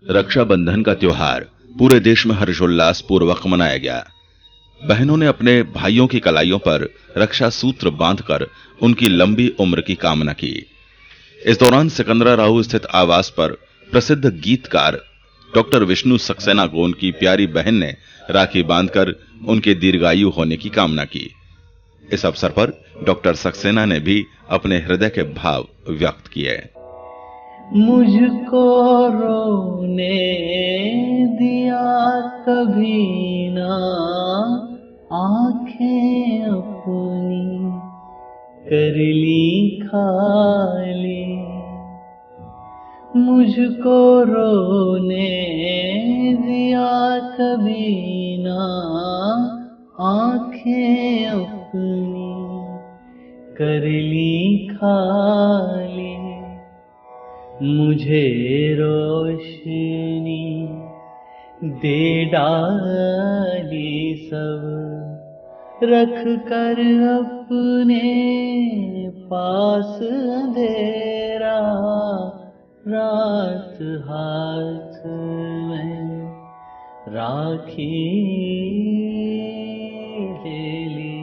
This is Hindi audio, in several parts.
रक्षाबंधन का त्योहार पूरे देश में हर्षोल्लास पूर्वक मनाया गया। बहनों ने अपने भाइयों की कलाइयों पर रक्षा सूत्र बांधकर उनकी लंबी उम्र की कामना की। इस दौरान सिकंदराराव स्थित आवास पर प्रसिद्ध गीतकार डॉक्टर विष्णु सक्सेना को उनकी प्यारी बहन ने राखी बांधकर उनके दीर्घायु होने की कामना की। इस अवसर पर डॉक्टर सक्सेना ने भी अपने हृदय के भाव व्यक्त किए। मुझको रोने दिया कभी ना आंखें अपनी कर ली खाली। मुझको रोने दिया कभी ना आंखें अपनी कर ली खाली। मुझे रोशनी दे डाली सब रख कर अपने पास अंधेरा। रात हाथ में राखी ले ली,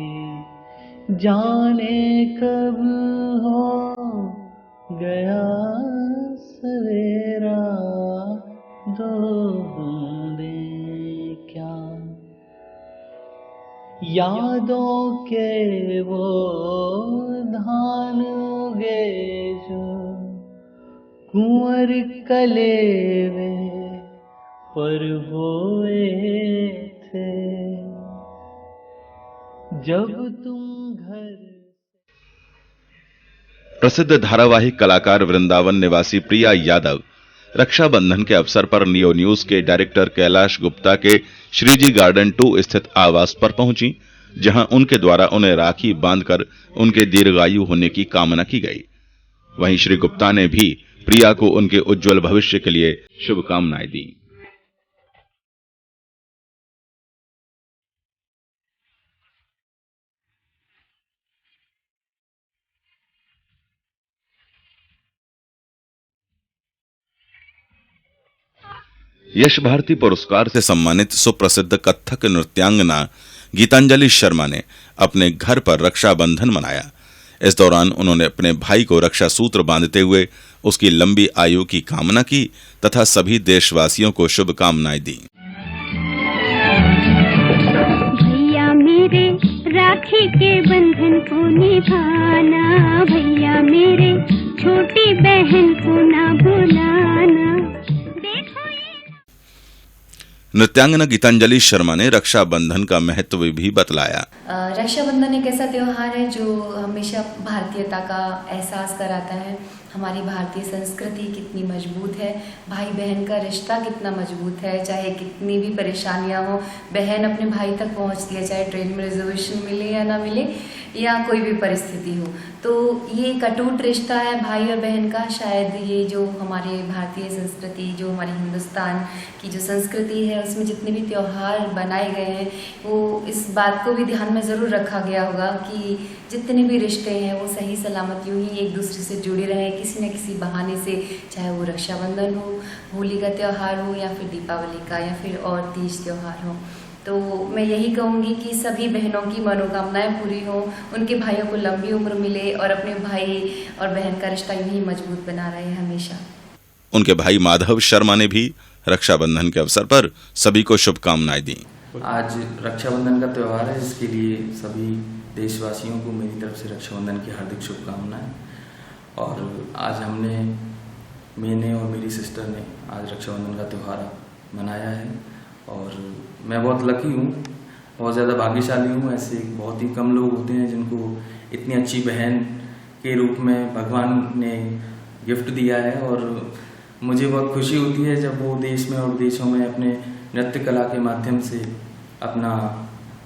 जाने कब हो गया सवेरा। दो बूंदे क्या यादों के वो धान उगे जो कुंवर कलेवे पर बोए थे। जब तुम घर प्रसिद्ध धारावाहिक कलाकार वृंदावन निवासी प्रिया यादव रक्षाबंधन के अवसर पर नियो न्यूज के डायरेक्टर कैलाश गुप्ता के श्रीजी गार्डन 2 स्थित आवास पर पहुंची, जहां उनके द्वारा उन्हें राखी बांधकर उनके दीर्घायु होने की कामना की गई। वहीं श्री गुप्ता ने भी प्रिया को उनके उज्जवल भविष्य के लिए शुभकामनाएं दी। यश भारती पुरस्कार से सम्मानित सुप्रसिद्ध कथक नृत्यांगना गीतांजलि शर्मा ने अपने घर पर रक्षाबंधन मनाया। इस दौरान उन्होंने अपने भाई को रक्षा सूत्र बांधते हुए उसकी लंबी आयु की कामना की तथा सभी देशवासियों को शुभकामनाएं दी। भैया मेरे राखी के बंधन को निभाना, भैया मेरे छोटी बहन को ना भुलाना। नृत्यांगना गीतांजलि शर्मा ने रक्षाबंधन का महत्व भी बतलाया। रक्षाबंधन एक ऐसा त्योहार है जो हमेशा भारतीयता का एहसास कराता है। हमारी भारतीय संस्कृति कितनी मजबूत है, भाई बहन का रिश्ता कितना मजबूत है। चाहे कितनी भी परेशानियां हो, बहन अपने भाई तक पहुंचती है, चाहे ट्रेन में रिजर्वेशन मिले या ना मिले या कोई भी परिस्थिति हो। तो ये एक अटूट रिश्ता है भाई और बहन का। शायद ये जो हमारे भारतीय संस्कृति, जो हमारे हिंदुस्तान की जो संस्कृति है, उसमें जितने भी त्योहार बनाए गए हैं वो इस बात को भी ध्यान में ज़रूर रखा गया होगा कि जितने भी रिश्ते हैं वो सही सलामत यूं ही एक दूसरे से जुड़े रहें किसी न किसी बहाने से। चाहे वो रक्षाबंधन हो, होली का त्यौहार हो या फिर दीपावली का या फिर और तीज त्यौहार हो। तो मैं यही कहूँगी कि सभी बहनों की मनोकामनाएं पूरी हों, उनके भाइयों को लंबी उम्र मिले और अपने भाई और बहन का रिश्ता यूं ही मजबूत बना रहे हमेशा। उनके भाई माधव शर्मा ने भी रक्षाबंधन के अवसर पर सभी को शुभकामनाएं दी। आज रक्षाबंधन का त्यौहार है, इसके लिए सभी देशवासियों को मेरी तरफ से रक्षाबंधन की हार्दिक शुभकामनाएं। और आज मैंने और मेरी सिस्टर ने आज रक्षाबंधन का त्यौहार मनाया है और मैं बहुत लकी हूँ, बहुत ज़्यादा भाग्यशाली हूँ। ऐसे बहुत ही कम लोग होते हैं जिनको इतनी अच्छी बहन के रूप में भगवान ने गिफ्ट दिया है और मुझे बहुत खुशी होती है जब वो देश में और विदेशों में अपने नृत्य कला के माध्यम से अपना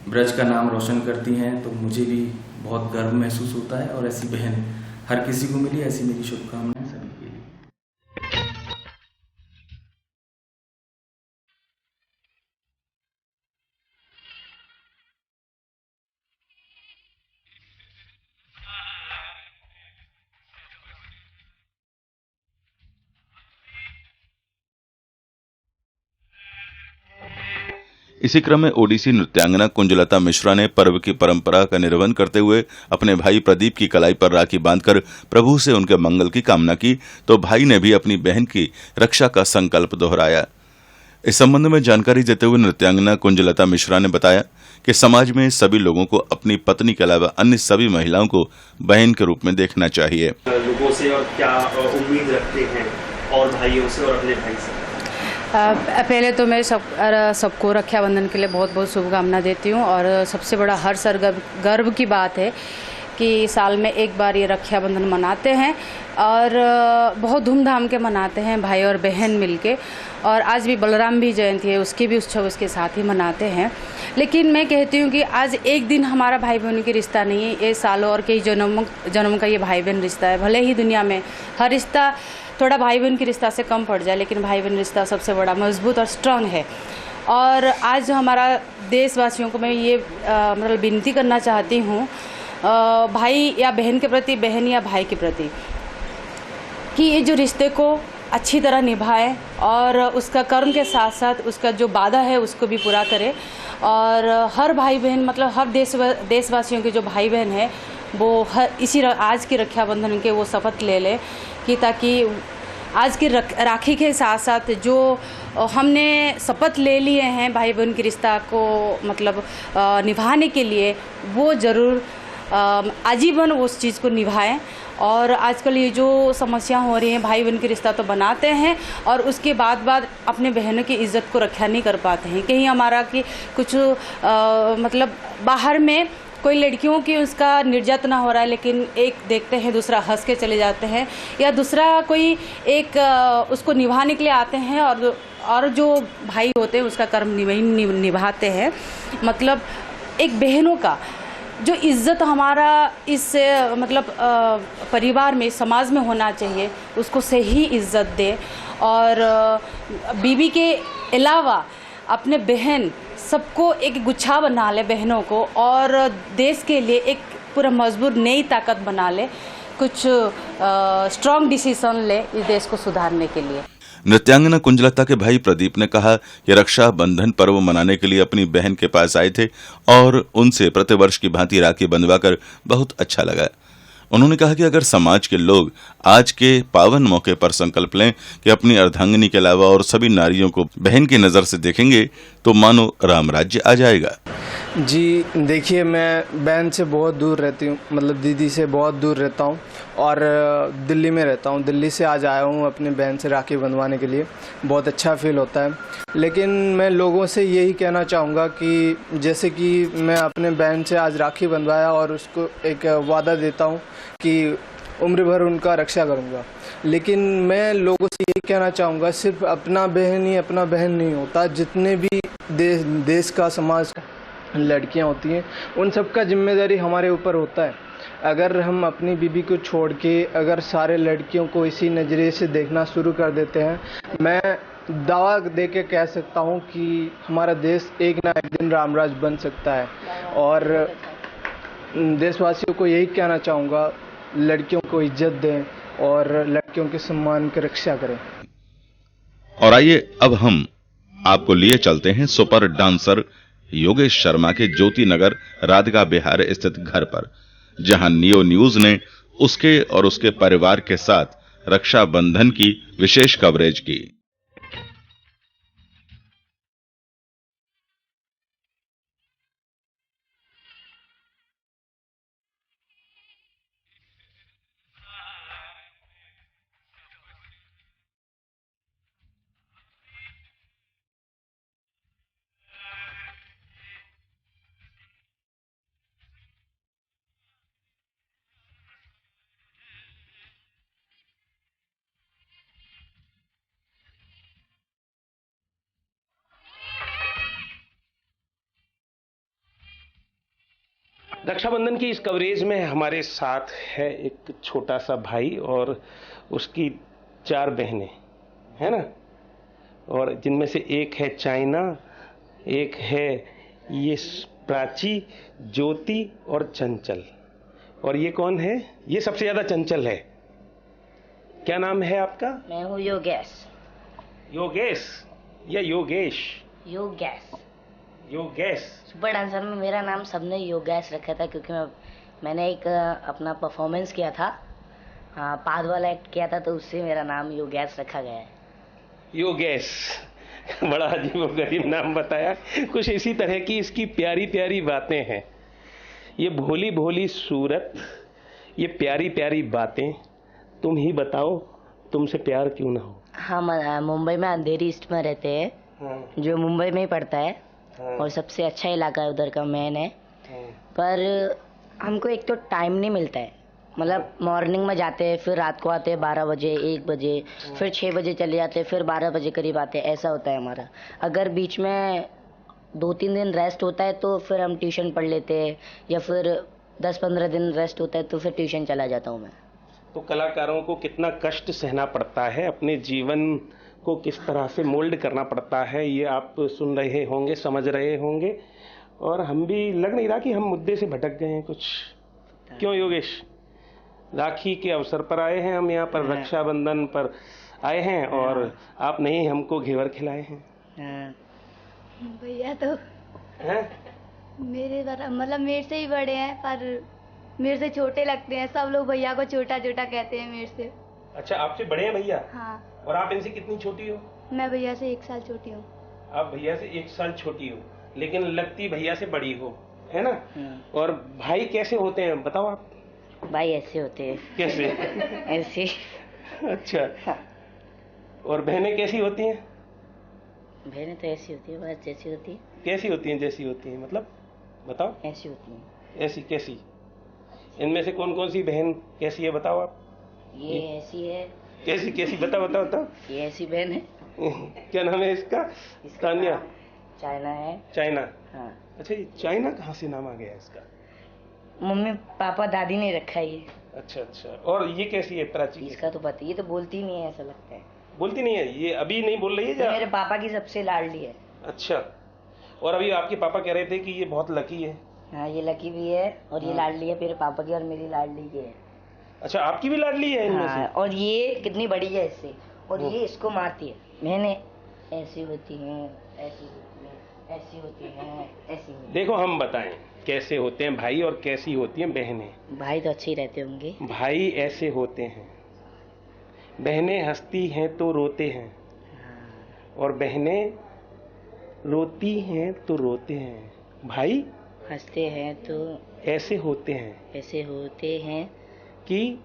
ब्रज का नाम रोशन करती हैं। तो मुझे भी बहुत गर्व महसूस होता है और ऐसी बहन हर किसी को मिली, ऐसी मेरी शुभकामनाएं सभी के लिए। इसी क्रम में ओडिसी नृत्यांगना कुंजलता मिश्रा ने पर्व की परंपरा का निर्वहन करते हुए अपने भाई प्रदीप की कलाई पर राखी बांधकर प्रभु से उनके मंगल की कामना की, तो भाई ने भी अपनी बहन की रक्षा का संकल्प दोहराया। इस संबंध में जानकारी देते हुए नृत्यांगना कुंजलता मिश्रा ने बताया कि समाज में सभी लोगों को अपनी पत्नी के अलावा अन्य सभी महिलाओं को बहन के रूप में देखना चाहिए। लोगों से और क्या उम्मीद रखते हैं और भाइयों से और अपने भाई से? पहले तो मैं सबको रक्षाबंधन के लिए बहुत बहुत शुभकामना देती हूँ। और सबसे बड़ा हर्ष और गर्व की बात है कि साल में एक बार ये रक्षाबंधन मनाते हैं और बहुत धूमधाम के मनाते हैं भाई और बहन मिलके। और आज भी बलराम भी जयंती है, उसकी भी उत्सव उसके साथ ही मनाते हैं। लेकिन मैं कहती हूँ कि आज एक दिन हमारा भाई बहन की रिश्ता नहीं है, ये सालों और कई जन्म का ये भाई बहन रिश्ता है। भले ही दुनिया में हर रिश्ता थोड़ा भाई बहन की रिश्ता से कम पड़ जाए, लेकिन भाई बहन रिश्ता सबसे बड़ा मजबूत और स्ट्रांग है। और आज हमारा देशवासियों को मैं ये मतलब विनती करना चाहती हूँ, भाई या बहन के प्रति, बहन या भाई के प्रति, कि ये जो रिश्ते को अच्छी तरह निभाए और उसका कर्म के साथ साथ उसका जो वादा है उसको भी पूरा करे। और हर भाई बहन मतलब हर देशवासियों के जो भाई बहन है वो इसी आज की रक्षाबंधन के वो शपथ ले ले कि ताकि आज की राखी के साथ साथ जो हमने शपथ ले लिए हैं भाई बहन की रिश्ता को मतलब निभाने के लिए, वो ज़रूर आजीवन उस चीज़ को निभाएं। और आजकल ये जो समस्या हो रही है, भाई बहन की रिश्ता तो बनाते हैं और उसके बाद अपने बहनों की इज्जत को रक्षा नहीं कर पाते हैं। कहीं हमारा कि कुछ मतलब बाहर में कोई लड़कियों की उसका निर्यातना हो रहा है, लेकिन एक देखते हैं दूसरा हंस के चले जाते हैं, या दूसरा कोई एक उसको निभाने के लिए आते हैं और जो भाई होते हैं उसका कर्म निभाते हैं। मतलब एक बहनों का जो इज्जत हमारा इस मतलब परिवार में, समाज में होना चाहिए, उसको सही इज्जत दे। और बीवी के अलावा अपने बहन सबको एक गुच्छा बना ले बहनों को, और देश के लिए एक पूरा मजबूत नई ताकत बना ले, कुछ स्ट्रॉन्ग डिसीजन ले इस देश को सुधारने के लिए। नृत्यांगना कुंजलता के भाई प्रदीप ने कहा कि रक्षा बंधन पर्व मनाने के लिए अपनी बहन के पास आए थे और उनसे प्रतिवर्ष की भांति राखी बंधवाकर बहुत अच्छा लगा। उन्होंने कहा कि अगर समाज के लोग आज के पावन मौके पर संकल्प लें कि अपनी अर्धांगिनी के अलावा और सभी नारियों को बहन की नजर से देखेंगे तो मानो राम राज्य आ जाएगा। जी देखिए, मैं बहन से बहुत दूर रहती हूँ, मतलब दीदी से बहुत दूर रहता हूँ और दिल्ली में रहता हूँ। दिल्ली से आज आया हूँ अपनी बहन से राखी बंधवाने के लिए, बहुत अच्छा फील होता है। लेकिन मैं लोगों से यही कहना चाहूँगा कि जैसे कि मैं अपने बहन से आज राखी बंधवाया और उसको एक वादा देता हूँ कि उम्र भर उनका रक्षा करूँगा, लेकिन मैं लोगों से यही कहना चाहूँगा, सिर्फ अपना बहन नहीं होता, जितने भी देश का, समाज का लड़कियां होती हैं, उन सब का जिम्मेदारी हमारे ऊपर होता है। अगर हम अपनी बीबी को छोड़ के अगर सारे लड़कियों को इसी नज़रिए से देखना शुरू कर देते हैं, मैं दावा दे के कह सकता हूं कि हमारा देश एक ना एक दिन रामराज बन सकता है। और देशवासियों को यही कहना चाहूँगा, लड़कियों को इज्जत दें और लड़कियों के सम्मान की रक्षा करें। और आइए अब हम आपको लिए चलते हैं सुपर डांसर योगेश शर्मा के ज्योति नगर राधिका बिहार स्थित घर पर, जहां नियो न्यूज ने उसके और उसके परिवार के साथ रक्षाबंधन की विशेष कवरेज की। रक्षाबंधन की इस कवरेज में हमारे साथ है एक छोटा सा भाई और उसकी 4 बहनें, है ना, और जिनमें से एक है चाइना, एक है ये प्राची, ज्योति और चंचल। और ये कौन है? ये सबसे ज्यादा चंचल है। क्या नाम है आपका? मैं हूँ योगेश। योगेश या योगेश? योगेश। योगेश। सुपर डांसर में मेरा नाम सबने योगेश रखा था क्योंकि मैंने एक अपना परफॉर्मेंस किया था, हाँ, पाद वाला एक्ट किया था, तो उससे मेरा नाम योगेश रखा गया है। योगेश, बड़ा अजीब गरीब नाम बताया। कुछ इसी तरह की इसकी प्यारी प्यारी बातें हैं। ये भोली भोली सूरत, ये प्यारी प्यारी बातें, तुम ही बताओ तुमसे प्यार क्यों ना हो। हम मुंबई में अंधेरी ईस्ट में रहते हैं, हाँ, जो मुंबई में ही पड़ता है, हाँ, और सबसे अच्छा इलाका है उधर का, मेन है। हाँ, पर हमको एक तो टाइम नहीं मिलता है, मतलब मॉर्निंग में जाते हैं, फिर रात को आते हैं 12 बजे 1 बजे, फिर 6 बजे चले जाते हैं, फिर 12 बजे करीब आते हैं, ऐसा होता है हमारा। अगर बीच में 2-3 दिन रेस्ट होता है तो फिर हम ट्यूशन पढ़ लेते हैं, या फिर 10-15 दिन रेस्ट होता है तो फिर ट्यूशन चला जाता हूँ मैं। तो कलाकारों को कितना कष्ट सहना पड़ता है, अपने जीवन को किस तरह से मोल्ड करना पड़ता है, ये आप सुन रहे होंगे, समझ रहे होंगे, और हम भी, लग नहीं रहा कि हम मुद्दे से भटक गए हैं कुछ। क्यों योगेश? राखी के अवसर पर आए हैं हम यहाँ पर, रक्षाबंधन पर आए हैं, और आप नहीं हमको घेवर खिलाए हैं। भैया तो हैं? मेरे मतलब मेरे से ही बड़े हैं, पर मेरे से छोटे लगते हैं। सब लोग भैया को छोटा छोटा कहते हैं मेरे से। अच्छा, आपसे बड़े हैं भैया? हाँ। और आप इनसे कितनी छोटी हो? मैं भैया से 1 साल छोटी हूँ। आप भैया से 1 साल छोटी हो, लेकिन लगती भैया से बड़ी हो, है ना? और भाई कैसे होते हैं बताओ आप? भाई ऐसे होते हैं। कैसे? ऐसे। अच्छा। और बहनें कैसी होती हैं? बहनें तो ऐसी होती है, बस जैसी होती है। कैसी होती हैं? जैसी होती हैं मतलब बताओ। ऐसी होती है। ऐसी कैसी? इनमें से कौन कौन सी बहन कैसी है बताओ आप? ये ऐसी है। कैसी कैसी? बताओ। ये ऐसी बहन है। क्या नाम है इसका? तान्या। चाइना है। चाइना। हाँ। अच्छा, ये चाइना कहाँ से नाम आ गया इसका? मम्मी पापा दादी ने रखा है ये। अच्छा। और ये कैसी है प्राची? इसका तो पता, ये तो बोलती नहीं है, ऐसा लगता है। बोलती नहीं है? ये अभी नहीं बोल रही है? ये मेरे पापा की सबसे लाडली है। अच्छा। और अभी आपके पापा कह रहे थे कि ये बहुत लकी है। हाँ, ये लकी भी है, और ये लाडली है मेरे पापा की, और मेरी लाडली की है। अच्छा, आपकी भी लाडली है इनमें से? और ये कितनी बड़ी है इससे, और ये इसको मारती है। मैंने ऐसी होती हैं, ऐसी होती हैं, ऐसी होती हैं, ऐसी होती हैं। देखो, हम बताएं कैसे होते हैं भाई और कैसी होती हैं बहनें। भाई तो अच्छे ही रहते होंगे। भाई ऐसे होते हैं, बहनें हंसती हैं तो रोते हैं, और बहनें रोती हैं तो रोते हैं। भाई हंसते हैं तो ऐसे होते हैं, ऐसे होते हैं कि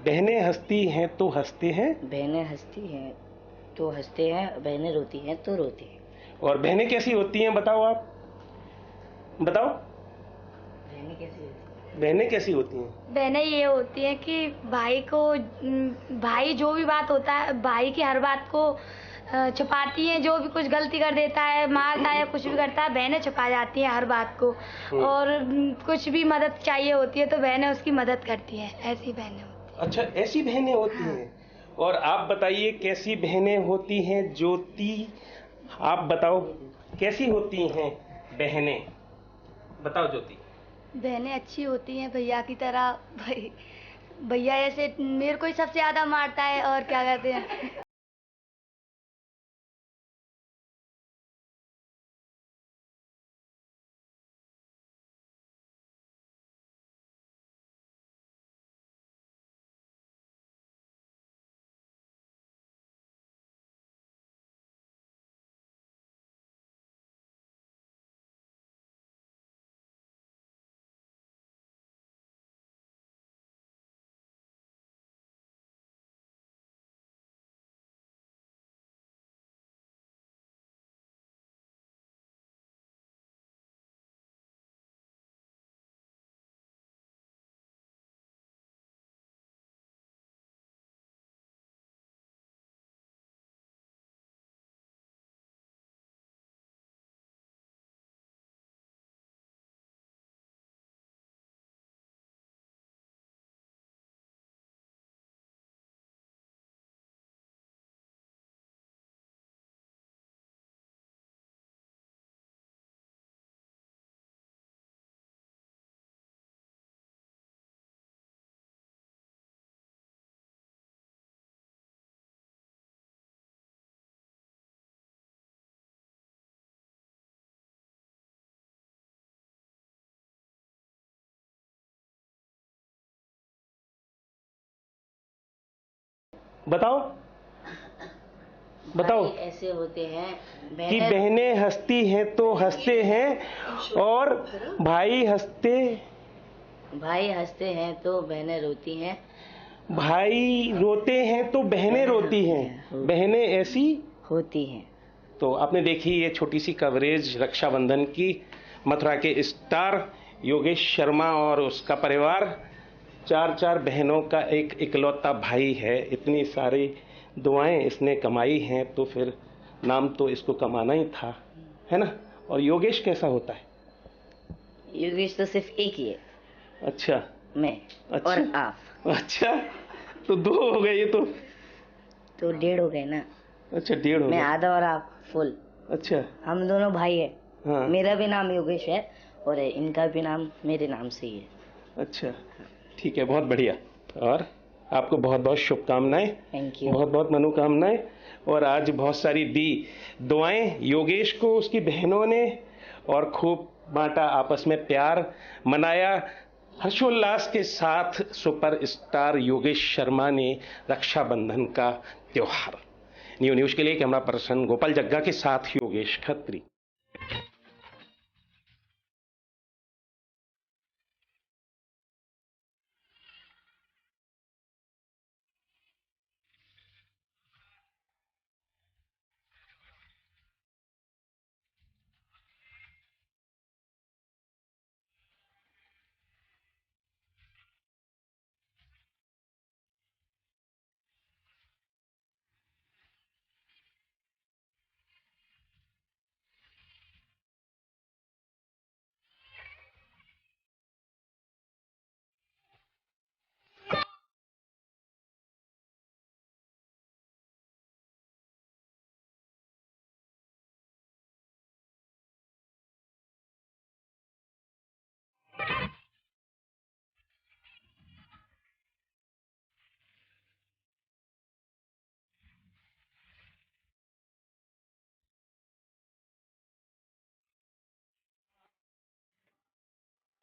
बहनें हंसती हैं तो हंसते हैं, बहनें हंसती हैं तो हंसते हैं, बहनें रोती हैं तो रोती हैं। और बहनें कैसी होती हैं बताओ आप? बताओ, बहनें कैसी होती हैं? बहनें कैसी होती हैं? बहनें ये होती हैं कि भाई जो भी बात होता है, भाई की हर बात को छुपाती हैं। जो भी कुछ गलती कर देता है, मारता है, कुछ भी करता है, बहनें छुपा जाती हैं हर बात को। और कुछ भी मदद चाहिए होती है तो बहनें उसकी मदद करती हैं। ऐसी बहनें होती हैं। अच्छा, ऐसी बहनें होती हैं। और आप बताइए कैसी बहनें होती हैं? ज्योति, आप बताओ कैसी होती हैं बहनें? बताओ ज्योति। बहनें अच्छी होती हैं भैया की तरह। भैया ऐसे मेरे को ही सबसे ज्यादा मारता है, और क्या कहते हैं बताओ बताओ। भाई ऐसे होते हैं कि बहनें हंसती हैं तो हंसते हैं और भाई हंसते हैं तो बहनें रोती हैं। भाई रोते हैं तो बहनें रोती हैं, बहनें ऐसी होती हैं। तो आपने देखी ये छोटी सी कवरेज रक्षाबंधन की। मथुरा के स्टार योगेश शर्मा और उसका परिवार, 4 बहनों का एक इकलौता भाई है। इतनी सारी दुआएं इसने कमाई हैं तो फिर नाम तो इसको कमाना ही था, है ना। और योगेश कैसा होता है? योगेश तो सिर्फ एक ही है। अच्छा, मैं अच्छा, और आप। अच्छा, तो 2 हो गए ये तो 1.5 हो गए ना। अच्छा, 1.5 हो गए। मैं आधा और आप फुल। अच्छा, हम दोनों भाई है। हाँ। मेरा भी नाम योगेश है और इनका भी नाम मेरे नाम से ही है। अच्छा, ठीक है, बहुत बढ़िया। और आपको बहुत बहुत शुभकामनाएं। Thank you. बहुत बहुत मनोकामनाएं। और आज बहुत सारी दी दुआएं योगेश को उसकी बहनों ने, और खूब बांटा आपस में प्यार, मनाया हर्षोल्लास के साथ सुपरस्टार योगेश शर्मा ने रक्षाबंधन का त्योहार। न्यूज़ के लिए कैमरा पर्सन गोपाल जग्गा के साथ योगेश खत्री।